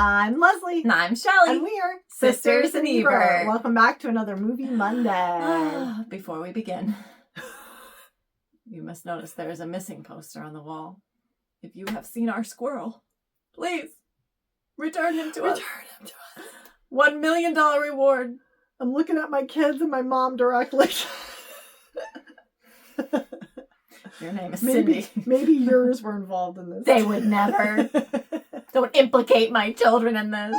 I'm Leslie. And I'm Shelley. And we are Sisters in Ebert. Welcome back to another Movie Monday. Before we begin, you must notice there is a missing poster on the wall. If you have seen our squirrel, please return him to us. $1 million reward. I'm looking at my kids and my mom directly. Your name is Cindy. Maybe yours were involved in this. They would never. Don't implicate my children in this.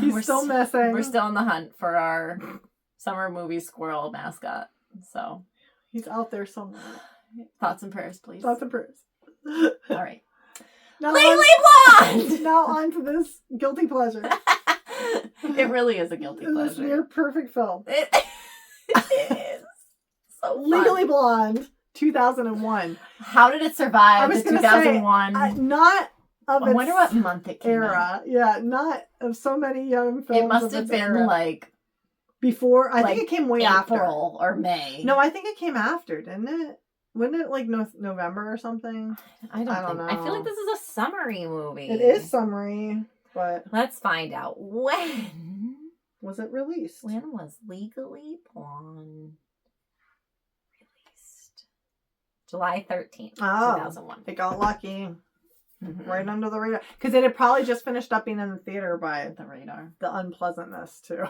He's still missing. We're still on the hunt for our summer movie squirrel mascot. So he's out there somewhere. Thoughts and prayers, please. Thoughts and prayers. All right. Legally Blonde! Now on to this guilty pleasure. It really is a guilty pleasure. This near perfect film. It is. So fun. Legally Blonde, 2001. How did it survive the 2001? Say, not of I wonder what month it came era. out. Yeah, not of so many young films. It must have been era. like before. I think it came way after. April or May. No, I think it came after, didn't it? Wasn't it like November or something? I don't know. I feel like this is a summary movie. It is summary, but let's find out. When was it released? When was Legally Blonde released? July 13th, 2001. It got lucky. Mm-hmm. Right under the radar. Because it had probably just finished up being in the theater by the radar. The unpleasantness, too.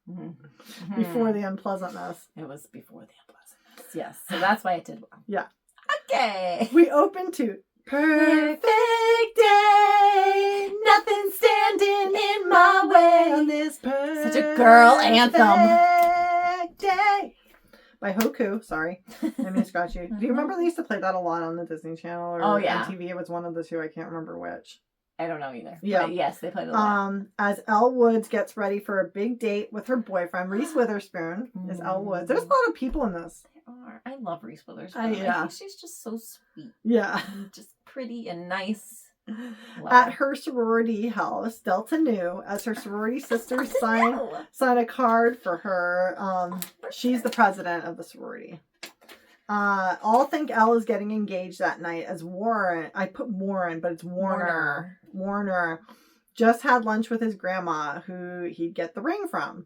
Mm-hmm. Before the unpleasantness. It was before the unpleasantness. Yes. So that's why it did well. Yeah. Okay. We open to Perfect Day. Nothing standing in my way on this perfect such a girl anthem. Day. By Hoku. Sorry. I mean, scratch you. Do you remember they used to play that a lot on the Disney Channel or MTV? It was one of the two. I can't remember which. I don't know either. Yeah. But yes, they played it a lot. As Elle Woods gets ready for a big date with her boyfriend, Reese Witherspoon is Elle Woods. There's a lot of people in this. There are. I love Reese Witherspoon. Yeah. I think she's just so sweet. Yeah. And just pretty and nice. At her sorority house, Delta Nu, as her sorority sisters sign a card for her. She's the president of the sorority. All think Elle is getting engaged that night as Warren. I put Warren, but it's Warner. Warner just had lunch with his grandma, who he'd get the ring from.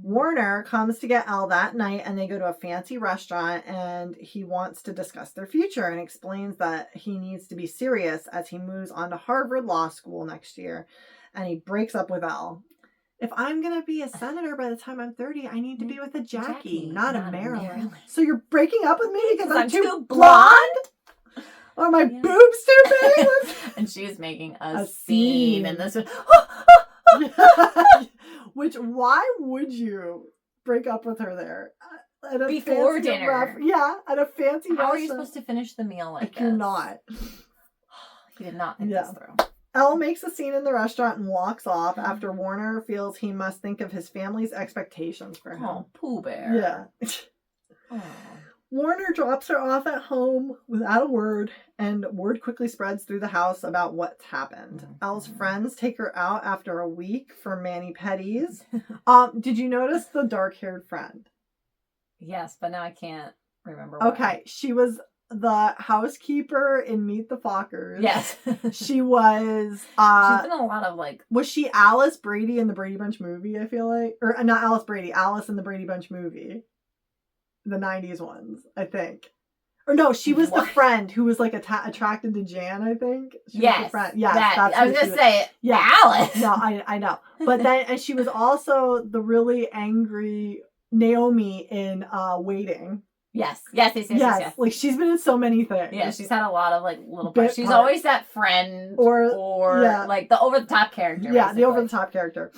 Warner comes to get Elle that night, and they go to a fancy restaurant, and he wants to discuss their future and explains that he needs to be serious as he moves on to Harvard Law School next year, and he breaks up with Elle. If I'm going to be a senator by the time I'm 30, I need to be with a Jackie, not a Marilyn. So you're breaking up with me because I'm too blonde? Are my boobs too big? And she's making a scene. And this is... Which, why would you break up with her there? At a before dinner. At a fancy restaurant. How are you supposed to finish the meal like this? You're not. He did not think this through. Elle makes a scene in the restaurant and walks off after Warner feels he must think of his family's expectations for him. Oh, Pooh Bear. Yeah. Warner drops her off at home without a word, and word quickly spreads through the house about what's happened. Elle's friends take her out after a week for mani-pedis. Did you notice the dark-haired friend? Yes, but now I can't remember why. Okay, she was the housekeeper in Meet the Fockers. Yes. She was... she's been in a lot of, like... Was she Alice Brady in the Brady Bunch movie, I feel like? Or not Alice Brady, Alice in the Brady Bunch movie. The 90s ones, I think. Or no, she was the friend who was like attracted to Jan, I think. She was the friend. Yes, that's I was going to say, Alice. No, I know. But then, and she was also the really angry Naomi in Waiting. Yes. Like, she's been in so many things. Yeah, she's had a lot of, like, little parts. She's always that friend or like, the over-the-top character. Yeah, basically. The over-the-top character.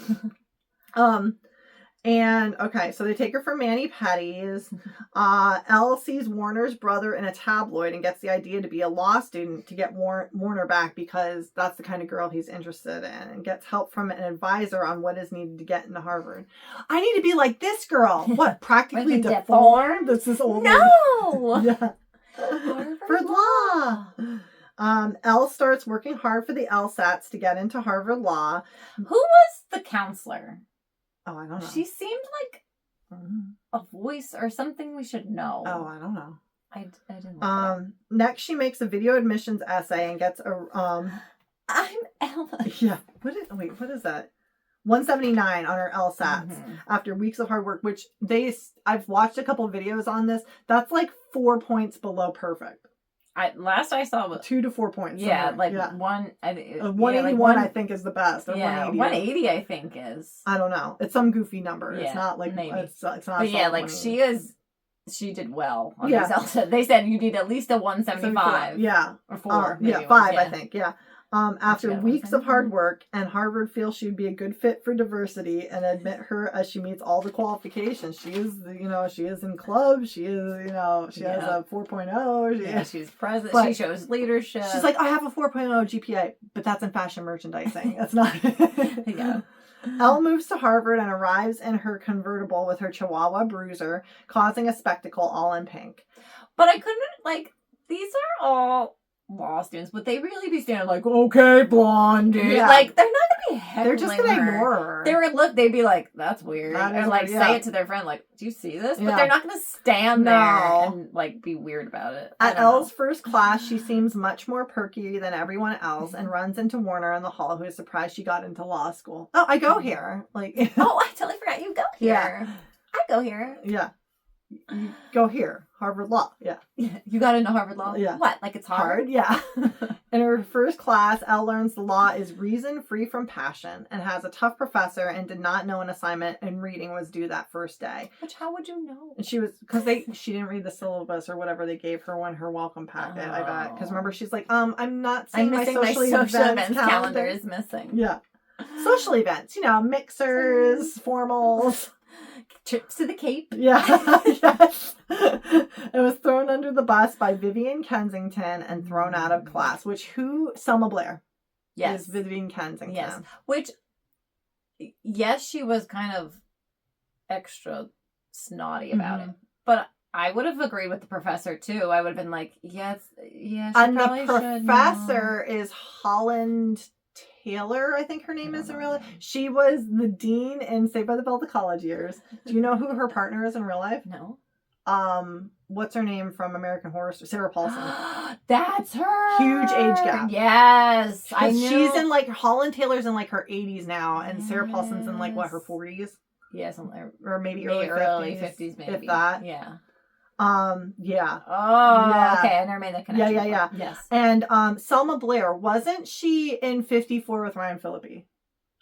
And, okay, so they take her for mani-pedis. Elle sees Warner's brother in a tabloid and gets the idea to be a law student to get Warner back because that's the kind of girl he's interested in, and gets help from an advisor on what is needed to get into Harvard. I need to be like this girl. What, practically deformed? This is old. No! Yeah. Harvard Law. Elle starts working hard for the LSATs to get into Harvard Law. Who was the counselor? Oh, I don't know. She seemed like a voice or something we should know. Oh, I don't know. I didn't look it up. Next, she makes a video admissions essay and gets a I'm Yeah. What is that? 179 on her LSATs after weeks of hard work, which I've watched a couple videos on this. That's like 4 points below perfect. Last I saw was 2 to 4 points. Yeah, like one. 181 I think is the best. Or 180 I think is. I don't know. It's some goofy number. Yeah, it's not like maybe. It's not. But yeah, like she did well on these LSAT. They said you need at least a 175. Yeah. Or 4. Yeah, 5 I think. Yeah. After weeks of hard work, and Harvard feels she would be a good fit for diversity and admit her as she meets all the qualifications. She is, she is in clubs. She is, she has a 4.0. She's president. She shows leadership. She's like, I have a 4.0 GPA, but that's in fashion merchandising. That's not. Yeah. Elle moves to Harvard and arrives in her convertible with her Chihuahua Bruiser, causing a spectacle all in pink. But I couldn't, these are all law students, but they really be standing like, okay, blondie. Yeah. Like, they're not going to be heckling. They're just going to ignore her. They'd be like, that's weird. And say it to their friend, like, do you see this? But they're not going to stand there and be weird about it. At Elle's first class, she seems much more perky than everyone else and runs into Warner in the hall, who is surprised she got into law school. Oh, I go here. Oh, I totally forgot you go here. Yeah. I go here. Yeah. You go here. Harvard Law. Yeah. You got into Harvard Law? Yeah. What? Like it's hard? Yeah. In her first class, Elle learns the law is reason free from passion and has a tough professor and did not know an assignment in reading was due that first day. Which, how would you know? And she didn't read the syllabus or whatever they gave her on her welcome packet, I bet. Because remember, she's like, I'm not seeing my social events calendar is missing. Yeah. Social events, mixers, formals. Trips to the Cape. Yeah. Yes. It was thrown under the bus by Vivian Kensington and thrown out of class. Selma Blair. Yes. Is Vivian Kensington. Yes. Which, yes, she was kind of extra snotty about it. But I would have agreed with the professor, too. I would have been like, yes, and the professor is Holland Taylor, I think her name is in real life. She was the dean in Saved by the Bell the college years. Do you know who her partner is in real life? No. What's her name from American Horror Story? Sarah Paulson. That's her. Huge age gap. Yes, I knew. She's in Holland Taylor's in her 80s now, and Sarah Paulson's in her 40s. Yes, or maybe early 50s, maybe, if that. Yeah. Yeah. Oh, yeah. Okay. I never made that connection. Yeah. Yes. And Selma Blair, wasn't she in 54 with Ryan Phillippe?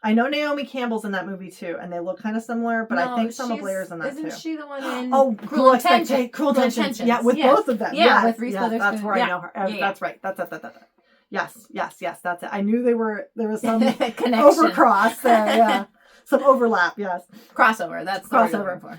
I know Naomi Campbell's in that movie too, and they look kind of similar, but I think Selma Blair's in that too. Isn't she the one in Cruel Intentions? Yeah, with both of them. Yeah, with Reese Witherspoon. That's where I know her. That's right. That's it. Yes, that's it. I knew there was some overcross there, yeah. Some overlap, yes. Crossover, that's the crossover. word for.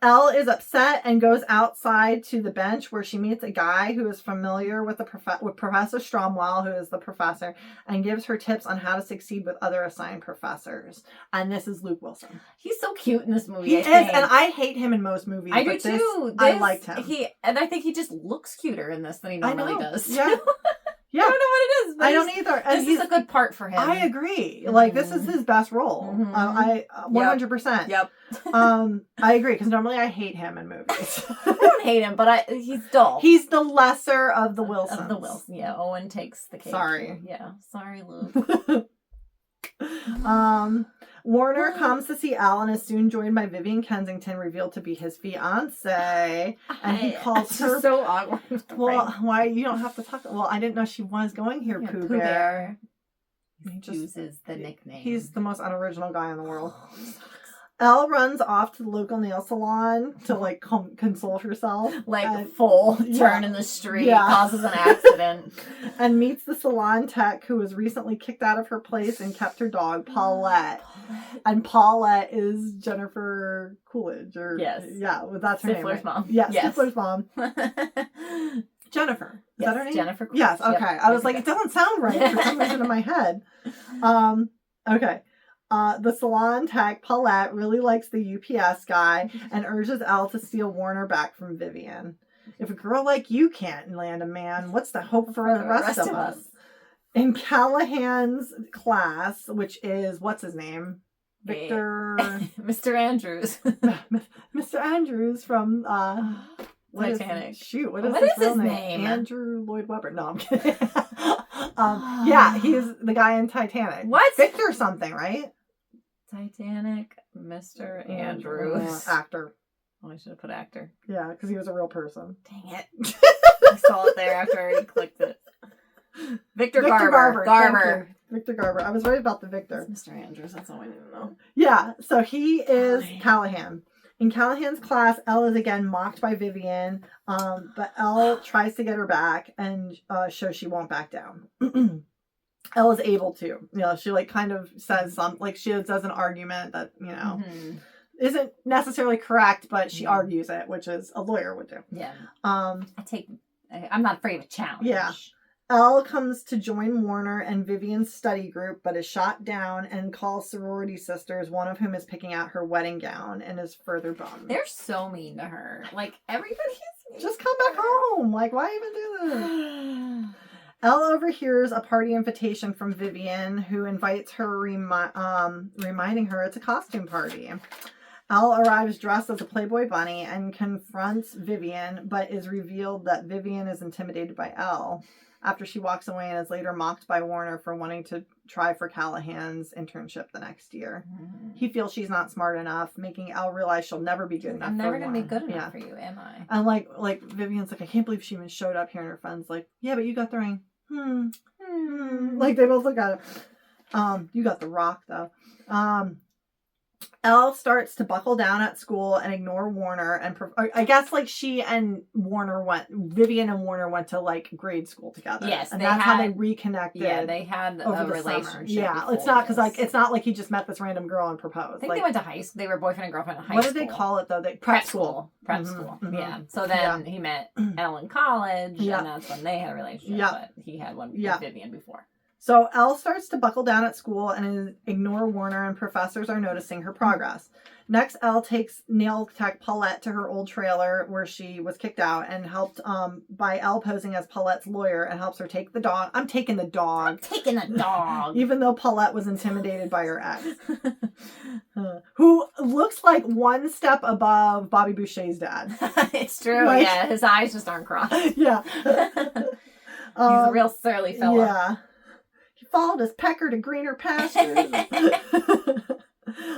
Elle is upset and goes outside to the bench where she meets a guy who is familiar with with Professor Stromwell, who is the professor, and gives her tips on how to succeed with other assigned professors. And this is Luke Wilson. He's so cute in this movie. He is, and I hate him in most movies. I do too. I liked him. And I think he just looks cuter in this than he normally does. Yeah. Yeah. I don't know what it is. I don't either. And this is a good part for him. I agree. This is his best role. 100%. Yep. I agree, because normally I hate him in movies. I don't hate him, but he's dull. He's the lesser of the Wilsons. Of the Wilson. Yeah, Owen takes the cake. Sorry. Yeah. Sorry, Luke. Warner comes to see Elle and is soon joined by Vivian Kensington, revealed to be his fiance, and he calls her so awkward. Well, why you don't have to talk? Well, I didn't know she was going here. Pooh Bear. He just uses the nickname. He's the most unoriginal guy in the world. Elle runs off to the local nail salon to console herself. Full turn in the street, causes an accident. And meets the salon tech who was recently kicked out of her place and kept her dog, Paulette. And Paulette is Jennifer Coolidge. That's her name. Stifler's mom. Yes. Stifler's mom. Jennifer. Is that her name? Jennifer Coolidge. Yes, okay. I was like, it doesn't sound right for some reason in my head. Okay. The salon tech, Paulette, really likes the UPS guy and urges Elle to steal Warner back from Vivian. If a girl like you can't land a man, what's the hope for the rest of us? In Callahan's class, which is, what's his name? Victor... Mr. Andrews. Mr. Andrews from... Titanic. What is his real name? Andrew Lloyd Webber. No, I'm kidding. Yeah, he's the guy in Titanic. What? Victor something, right? Titanic, Mr. Andrews. Actor. Oh, I should have put actor. Yeah, because he was a real person. Dang it. I saw it there after I already clicked it. Victor Garber. Garber. Victor Garber. I was right about the Victor. It's Mr. Andrews. That's all I need to know. Yeah, so he is Callahan. In Callahan's class, Elle is again mocked by Vivian, but Elle tries to get her back and shows she won't back down. Elle is able to. You know, she like kind of says something, like she does an argument that, you know, isn't necessarily correct, but she argues it, which is a lawyer would do. Yeah. I'm not afraid of a challenge. Yeah. Elle comes to join Warner and Vivian's study group, but is shot down and calls sorority sisters, one of whom is picking out her wedding gown and is further bummed. They're so mean to her. Like, everybody is mean. Just come back home. Like, why even do this? Elle overhears a party invitation from Vivian, who invites her, reminding her it's a costume party. Elle arrives dressed as a Playboy bunny and confronts Vivian, but is revealed that Vivian is intimidated by Elle after she walks away and is later mocked by Warner for wanting to try for Callahan's internship the next year. He feels she's not smart enough, making Elle realize she'll never be good enough. I'm never going to be good enough for you, am I? And like Vivian's like, I can't believe she even showed up here, and her friend's like, yeah, but you got the ring. Like they both look at her. You got the rock though. Elle starts to buckle down at school and ignore Warner, and I guess like Vivian and Warner went to like grade school together. Yes, and that's how they reconnected. Yeah, they had a relationship. Yeah, it's not because like it's not like he just met this random girl and proposed. I think like, they went to high school. They were boyfriend and girlfriend in high school. What did they call it though? Prep school. Prep school. Yeah. So then he met Elle in college, and that's when they had a relationship. Yeah. But he had one with Vivian before. So Elle starts to buckle down at school and ignore Warner, and professors are noticing her progress. Next, Elle takes nail tech Paulette to her old trailer where she was kicked out, and helped by Elle posing as Paulette's lawyer, and helps her take the dog. I'm taking the dog. Even though Paulette was intimidated by her ex. Who looks like one step above Bobby Boucher's dad. It's true. Like, yeah, his eyes just aren't crossed. Yeah. He's a real surly fella. Yeah. Followed his pecker to greener pastures.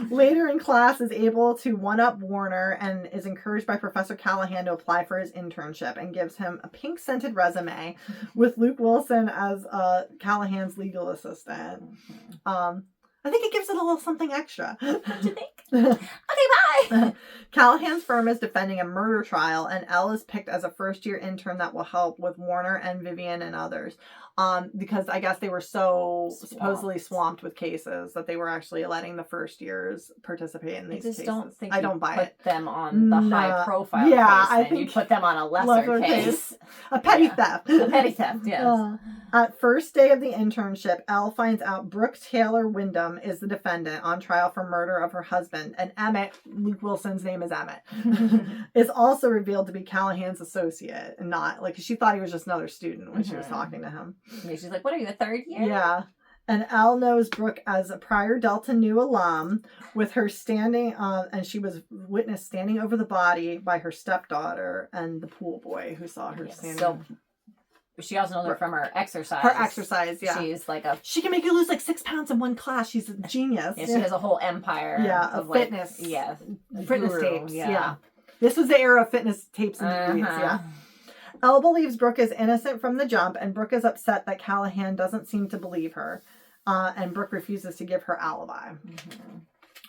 Later in class is able to one-up Warner and is encouraged by Professor Callahan to apply for his internship, and gives him a pink-scented resume with Luke Wilson as Callahan's legal assistant. I think it gives it a little something extra. What do you think? Okay, bye! Callahan's firm is defending a murder trial, and Elle is picked as a first-year intern that will help with Warner and Vivian and others. Because I guess they were supposedly swamped with cases that they were actually letting the first years participate in these cases. I don't buy it. Put them on the high profile case. I think you put them on a lesser case. A petty theft. A petty theft, yes. At first day of the internship, Elle finds out Brooke Taylor Wyndham is the defendant on trial for murder of her husband, and Emmett, Luke Wilson's name is Emmett, is also revealed to be Callahan's associate, and not like she thought he was just another student when she was talking to him. Yeah, she's like, what are you, a third year? Yeah. And Elle knows Brooke as a prior Delta Nu alum, with her standing, and she was witnessed standing over the body by her stepdaughter and the pool boy who saw her standing. So she also knows her from her exercise. Her exercise, yeah. She's like she can make you lose like 6 pounds in one class. She's a genius. Yeah, she has a whole empire. Yeah, of fitness. Like, yeah. Fitness tapes. Yeah. This was the era of fitness tapes and DVDs, yeah. Elle believes Brooke is innocent from the jump, and Brooke is upset that Callahan doesn't seem to believe her. And Brooke refuses to give her alibi.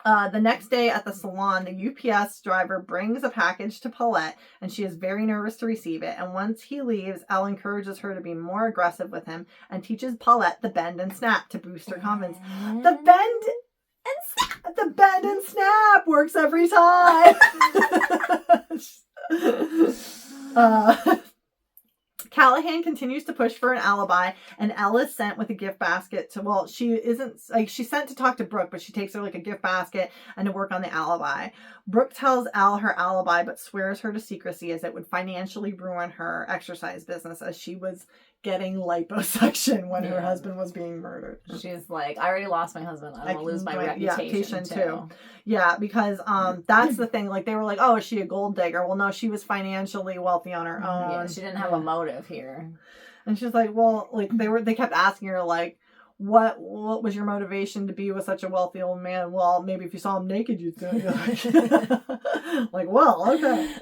The next day at the salon, the UPS driver brings a package to Paulette, and she is very nervous to receive it. And once he leaves, Elle encourages her to be more aggressive with him and teaches Paulette the bend and snap to boost her confidence. The bend and snap works every time. Callahan continues to push for an alibi, and Elle is sent with a gift basket to, she's sent to talk to Brooke, but she takes her like a gift basket and to work on the alibi. Brooke tells Elle her alibi, but swears her to secrecy as it would financially ruin her exercise business, as she was getting liposuction when her husband was being murdered. She's like, I already lost my husband. I don't want to lose my reputation too. Yeah, because that's the thing. Like they were like, oh, is she a gold digger? Well, no, she was financially wealthy on her own. Yeah, she didn't have a motive live here. And she's like, well, like they kept asking her like, what was your motivation to be with such a wealthy old man? Well, maybe if you saw him naked, you'd do it. Like, well, okay.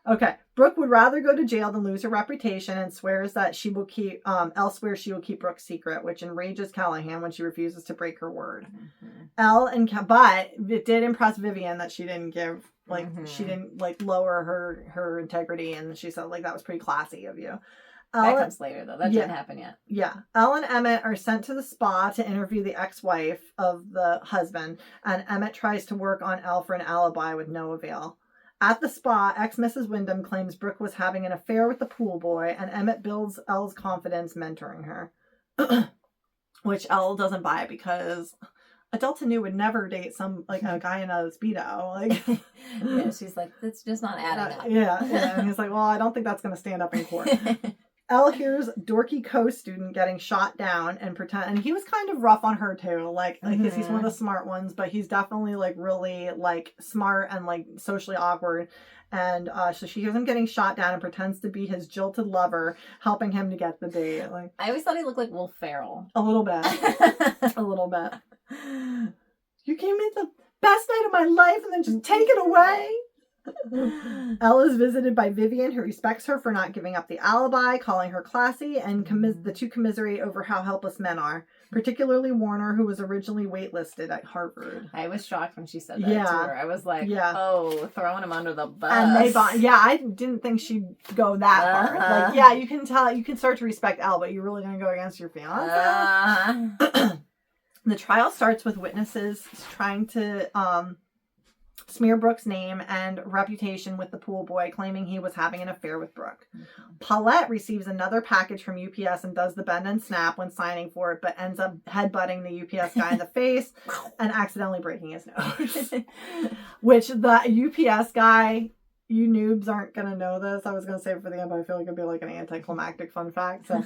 Okay. Brooke would rather go to jail than lose her reputation and swears that she will keep, Elle swears she will keep Brooke's secret, which enrages Callahan when she refuses to break her word. But it did impress Vivian that she didn't give, like, she didn't, like, lower her integrity, and she said, like, that was pretty classy of you. That comes later, though. That didn't happen yet. Yeah. Elle and Emmett are sent to the spa to interview the ex-wife of the husband, and Emmett tries to work on Elle for an alibi with no avail. At the spa, ex-Mrs. Wyndham claims Brooke was having an affair with the pool boy, and Emmett builds Elle's confidence, mentoring her. Which Elle doesn't buy because Delta Nu would never date a guy in a Speedo. Like, yeah, she's like, it's just not adding up. Yeah. And he's like, well, I don't think that's going to stand up in court. Elle hears dorky co-student getting shot down and he was kind of rough on her too, like because he's one of the smart ones, but he's definitely like really like smart and like socially awkward. And so she hears him getting shot down and pretends to be his jilted lover, helping him to get the date. Like, I always thought he looked like Will Ferrell. A little bit. A little bit. You gave me the best night of my life and then just take it away. Elle is visited by Vivian, who respects her for not giving up the alibi, calling her classy, and the two commiserate over how helpless men are, particularly Warner, who was originally waitlisted at Harvard. I was shocked when she said that to her. I was like, oh, throwing him under the bus. And I didn't think she'd go that far. Like, yeah, you can start to respect Elle, but you're really going to go against your fiance? The trial starts with witnesses trying to smear Brooke's name and reputation with the pool boy, claiming he was having an affair with Brooke. Paulette receives another package from UPS and does the bend and snap when signing for it, but ends up headbutting the UPS guy in the face and accidentally breaking his nose. Which the UPS guy, you noobs aren't going to know this. I was going to say it for the end, but I feel like it'd be like an anticlimactic fun fact. So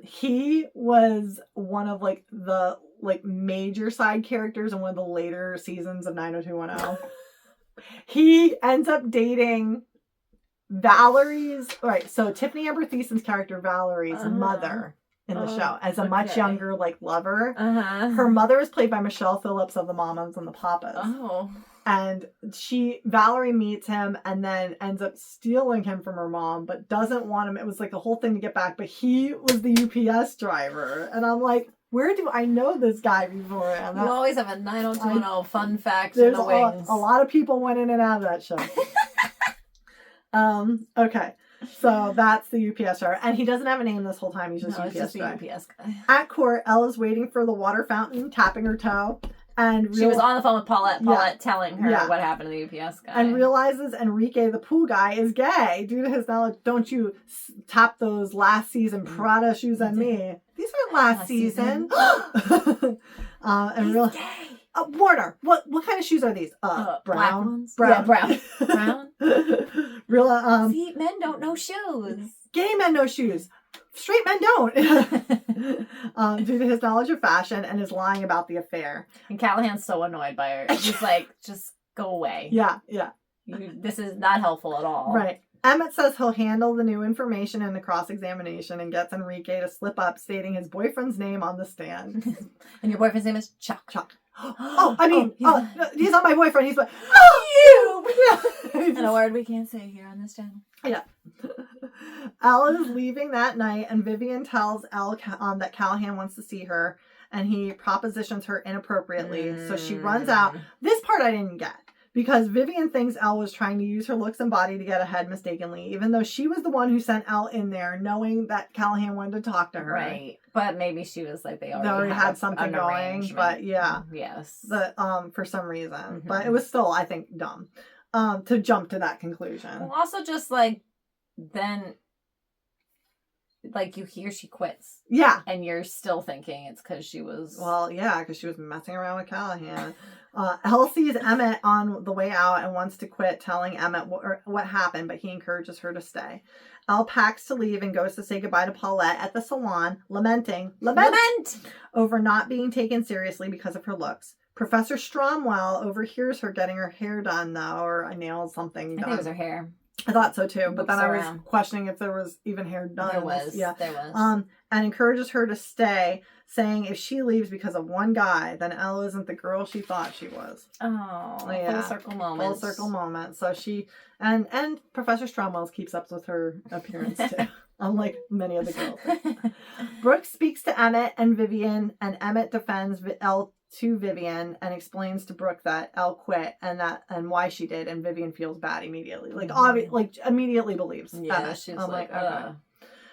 he was one of like the major side characters in one of the later seasons of 90210. He ends up dating Valerie's, right, so Tiffany Amber Thiessen's character Valerie's mother in the show as a much younger like lover. Her mother is played by Michelle Phillips of the Mamas and the Papas. And Valerie meets him and then ends up stealing him from her mom, but doesn't want him. It was like a whole thing to get back, but he was the UPS driver. And I'm like, where do I know this guy before? And you always have a 90210 fun fact in the wings. A lot of people went in and out of that show. Okay. So that's the UPS driver. And he doesn't have a name this whole time. He's just UPS driver. UPS guy. At court, Elle is waiting for the water fountain, tapping her toe. And she was on the phone with Paulette telling her what happened to the UPS guy. And realizes Enrique, the pool guy, is gay. Due to his knowledge, don't you tap those last season Prada shoes on me. These aren't last season. And real gay. Warner, what kind of shoes are these? Brown. Brown. Yeah, brown. Brown. Real. See, men don't know shoes. Gay men know shoes. Straight men don't. Due to his knowledge of fashion and his lying about the affair. And Callahan's so annoyed by her. He's like, just go away. Yeah. This is not helpful at all. Right. Emmett says he'll handle the new information in the cross-examination and gets Enrique to slip up, stating his boyfriend's name on the stand. And your boyfriend's name is Chuck. He's not my boyfriend. He's like, you! And a word we can't say here on this channel. Yeah. Elle is leaving that night, and Vivian tells Elle that Callahan wants to see her, and he propositions her inappropriately. So she runs out. This part I didn't get, because Vivian thinks Elle was trying to use her looks and body to get ahead mistakenly, even though she was the one who sent Elle in there, knowing that Callahan wanted to talk to her. Right. But maybe she was like, they already had something going. But yeah. Yes. For some reason. But it was still, I think, dumb to jump to that conclusion. Well, also just like, then, like, you hear she quits. Yeah. And you're still thinking it's because she was... Well, yeah, because she was messing around with Callahan. Elle sees Emmett on the way out and wants to quit, telling Emmett what happened, but he encourages her to stay. Elle packs to leave and goes to say goodbye to Paulette at the salon, lament over not being taken seriously because of her looks. Professor Stromwell overhears her getting her hair done, though, or nails something done. I think it was her hair. I thought so too, but then I was around. questioning if there was even hair done. There was. Yeah. There was. And encourages her to stay, saying if she leaves because of one guy, then Elle isn't the girl she thought she was. Oh, yeah. full circle moment. Full circle moment. So she and Professor Stromwell keeps up with her appearance too, unlike many of the girls. Brooke speaks to Emmett and Vivian, and Emmett defends Elle to Vivian and explains to Brooke that Elle quit and why she did, and Vivian feels bad immediately, immediately believes. Yeah, Emmett. she's I'm like, okay.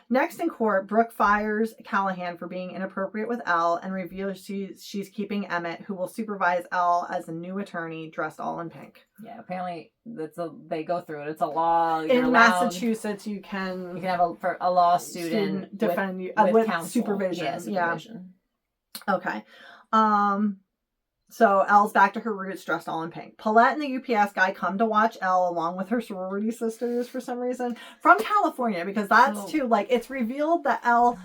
Next in court, Brooke fires Callahan for being inappropriate with Elle and reveals she's keeping Emmett, who will supervise Elle as a new attorney dressed all in pink. Yeah, apparently they go through it. It's a law. In Massachusetts, you can have a law student defend you with supervision. Yeah, supervision. Yeah. Okay. So Elle's back to her roots, dressed all in pink. Paulette and the UPS guy come to watch Elle along with her sorority sisters for some reason from California, because that's too, like, it's revealed that Elle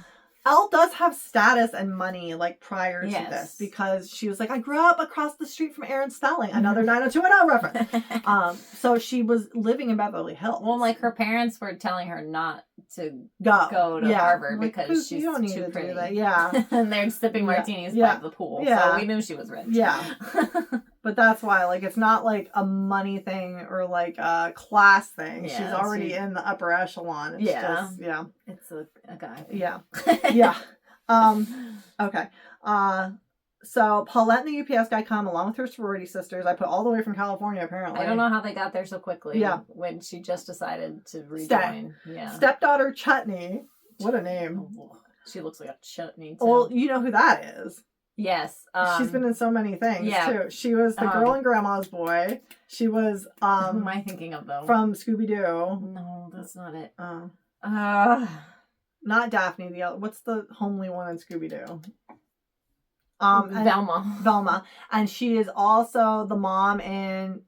does have status and money, like, prior to this, because she was like, I grew up across the street from Aaron Stelling, another 90210 reference. So she was living in Beverly Hills. Well, like, her parents were telling her not to go to Harvard, like, because she's you don't need too to pretty. Do that. Yeah. And they're sipping martinis by the pool. Yeah. So we knew she was rich. Yeah. But that's why, like, it's not like a money thing or like a class thing. Yeah, she's already in the upper echelon. It's just, it's a guy. Yeah. Yeah. Okay. So Paulette and the UPS guy come along with her sorority sisters. I put all the way from California, apparently. I don't know how they got there so quickly. Yeah. When she just decided to rejoin. Yeah. Stepdaughter Chutney. What a name. Oh, she looks like a chutney, too. Well, you know who that is. Yes. She's been in so many things, too. She was the girl in Grandma's Boy. She was... who am I thinking of, though? From Scooby-Doo. No, that's not it. Not Daphne. What's the homely one in Scooby-Doo? Velma. And she is also the mom in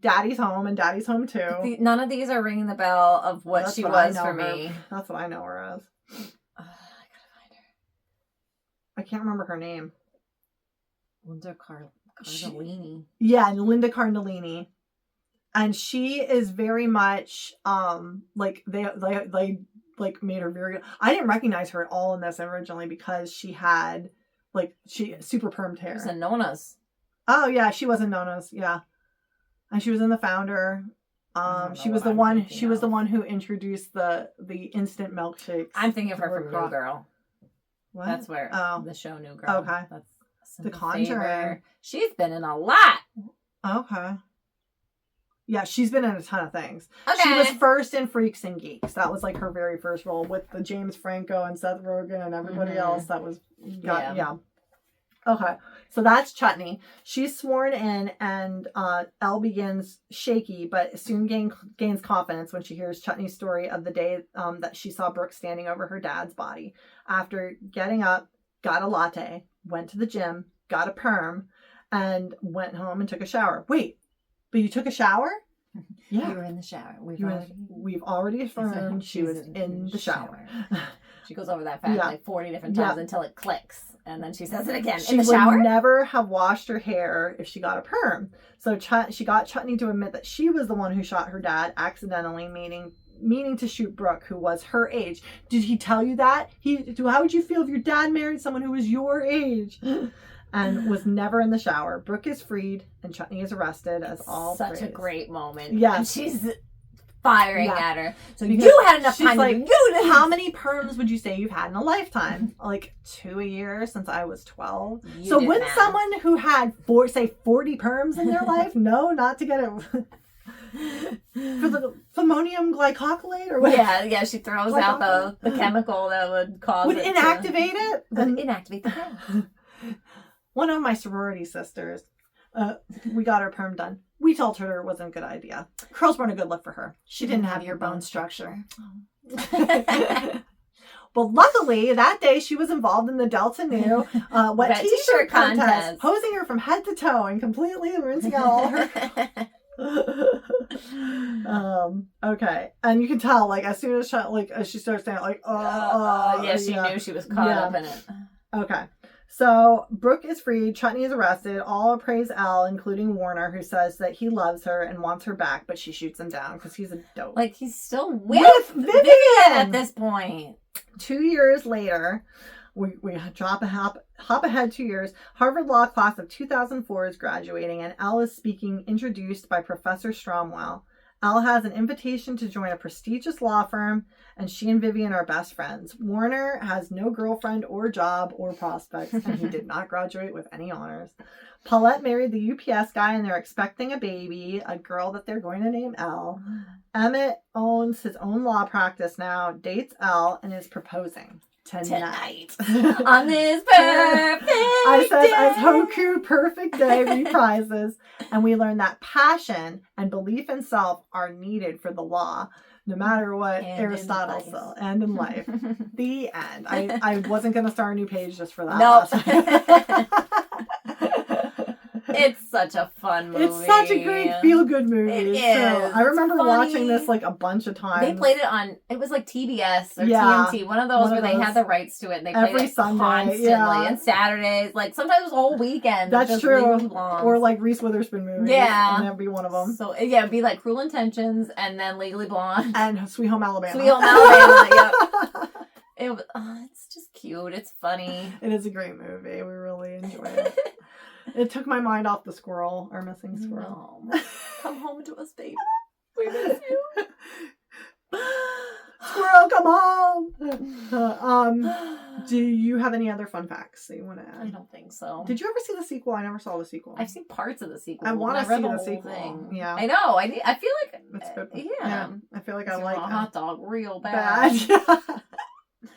Daddy's Home and Daddy's Home 2. None of these are ringing the bell of what she was for me. That's what I know her as. I gotta find her. I can't remember her name. Linda Cardellini. Yeah, Linda Cardellini. And she is very much like they like made her very... I didn't recognize her at all in this originally because she had super permed hair. She was in Nona's. Oh yeah, she was in Nona's, yeah. And she was in The Founder. She was the one who introduced the instant milkshakes. I'm thinking of her from New Girl. What? That's where the show New Girl. Okay. That's The Conjuring. She's been in a lot. Okay. Yeah, she's been in a ton of things. Okay. She was first in Freaks and Geeks. That was like her very first role with the James Franco and Seth Rogen and everybody else. That was Okay, so that's Chutney. She's sworn in, and Elle begins shaky, but soon gains confidence when she hears Chutney's story of the day that she saw Brooke standing over her dad's body. After getting up, got a latte, went to the gym, got a perm, and went home and took a shower. Wait, but you took a shower? Yeah. You were in the shower. We've already affirmed she was in the shower. She goes over that fact like 40 different times until it clicks. And then she says it again. She in the shower? would never have washed her hair if she got a perm. So she got Chutney to admit that she was the one who shot her dad accidentally, meaning to shoot Brooke, who was her age. Did he tell you that? How would you feel if your dad married someone who was your age? And was never in the shower. Brooke is freed, and Chutney is arrested as all such praise. A great moment. Yes. And she's firing at her. So because you had enough time to do this. How many perms would you say you've had in a lifetime? Like 2 a year since I was 12. So wouldn't someone who had 40 perms in their life know not to get it for the ammonium glycosylate or what? Yeah, she throws out the chemical that would cause would inactivate it? Would inactivate the perm. One of my sorority sisters, we got her perm done. We told her it wasn't a good idea. Curls weren't a good look for her. She didn't have your bone structure. But luckily, that day she was involved in the Delta Nu wet t-shirt contest, posing her from head to toe and completely rinsing out all her... Okay, and you can tell, like, as soon as she starts saying, like, she knew she was caught up in it. Okay. So Brooke is freed, Chutney is arrested, all praise Elle, including Warner, who says that he loves her and wants her back, but she shoots him down because he's a dope. Like, he's still with Vivian at this point. 2 years later, we hop ahead 2 years. Harvard Law class of 2004 is graduating, and Elle is speaking, introduced by Professor Stromwell. Elle has an invitation to join a prestigious law firm, and she and Vivian are best friends. Warner has no girlfriend or job or prospects, and he did not graduate with any honors. Paulette married the UPS guy, and they're expecting a baby, a girl that they're going to name Elle. Emmett owns his own law practice now, dates Elle, and is proposing. Tonight. On this perfect I said, day. as Hoku Perfect Day reprises, and we learn that passion and belief in self are needed for the law, no matter what And Aristotle in said. And in life. The end. I wasn't going to start a new page just for that. Nope. It's such a fun movie. It's such a great feel-good movie. It is. I remember It's watching funny. this like a bunch of times. They played it on, it was like TBS or Yeah, TNT, one of those where they had the rights to it. And they played every it Sunday, constantly. yeah. And Saturdays, like sometimes it was a whole weekend. That's just true. Legally Blonde. Or like Reese Witherspoon movies. Yeah. And that'd be one of them. So, yeah, it'd be like Cruel Intentions and then Legally Blonde. And Sweet Home Alabama. Sweet Home Alabama, yep. It was, it's just cute. It's funny. It is a great movie. We really enjoy it. It took my mind off the squirrel, our missing squirrel. No. Come home to us, baby. We miss you. Squirrel, come home! Do you have any other fun facts that you want to I add? don't think so. Did you ever see the sequel? I never saw the sequel. I've seen parts of the sequel. I want to Never see the whole sequel. thing. Yeah. I know. I feel like It's good. yeah. I feel like I You like want a it. hot dog real bad. Bad.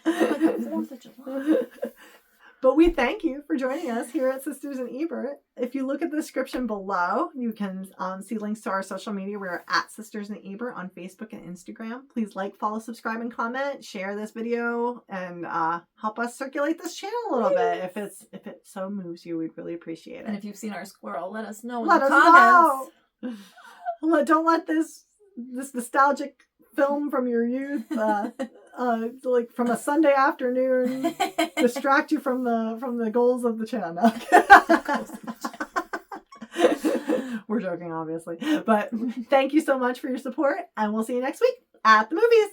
Like the 4th of July. But we thank you for joining us here at Sisters in Ebert. If you look at the description below, you can see links to our social media. We're at Sisters in Ebert on Facebook and Instagram. Please like, follow, subscribe, and comment. Share this video and help us circulate this channel a little bit. If it so moves you, we'd really appreciate it. And if you've seen our squirrel, let us know in Let the us comments. know. Don't let this nostalgic film from your youth, like from a Sunday afternoon, distract you from the goals of the channel. We're joking, obviously, but thank you so much for your support, and we'll see you next week at the movies.